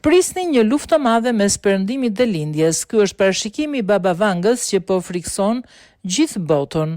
Prisni një luftë të madhe mes Perëndimit dhe lindjes. Ky është parashikimi i Baba Vangës që po frikson gjithë botën.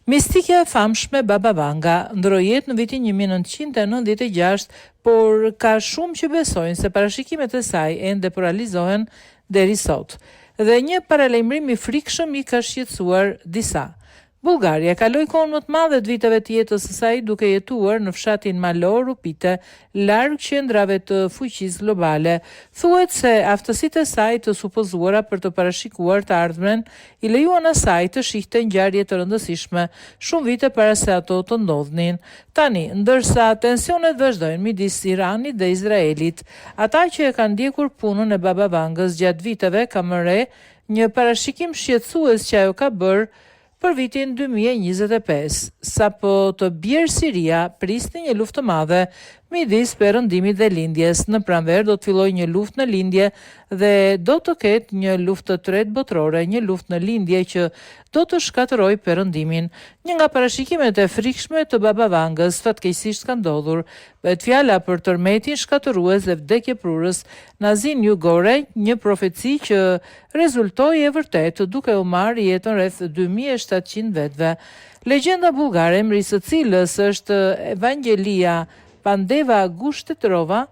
Mistikja e famshme Baba Vanga ndroi jetë në vitin 1996, por ka shumë që besojnë se parashikimet e saj ende po realizohen deri sot. Dhe një paralajmërim i frikshëm i ka shqetësuar disa. Bullgaria kaloi kohën më të madhe të viteve të jetës së saj duke jetuar në fshatin malor Upite, larg qendrave të fuqisë globale. Thuhet se aftësitë e saj të supozuara për të parashikuar të ardhmen i lejuan asaj të shihte ngjarje të rëndësishme shumë vite para se ato të ndodhnin. Tani, ndërsa tensionet vazhdojnë midis Iranit dhe Izraelit, ata që e kanë ndjekur punën e Baba Vangës gjatë viteve kanë marrë një parashikim shqetësues që ajo ka bërë për vitin 2025, sapo të bjerë Siria prisni një luftë të madhe midis Perëndimit dhe lindjes. Në pranverë do të fillojë një luftë në lindje dhe do të ketë një luftë të tretë botërore, një luftë në lindje që do të shkatërrojë Perëndimin. Një nga parashikimet e frikshme të Baba Vangës fatkeqësisht ka ndodhur. Bëhet fjala për tërmetin shkatërues dhe vdekjeprurës Nazin Jugore, një profeci që rezultoi e vërtetë duke u marrë jetën rreth 2700 vetëve. Legjenda bullgare, emri së cilës është Evangelia Pandeva Gushtetërova,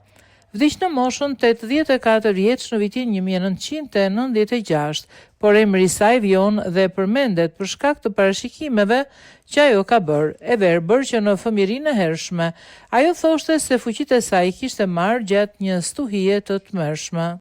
vdiq në moshën 84 vjeç në vitin 1996, por emri i saj vjon dhe përmendet për shkak të parashikimeve që ajo ka bërë. E verbër që në fëmijërinë e hershme, ajo thoshte se fuqitë e saj kishte marrë gjatë një stuhie të tmerrshme.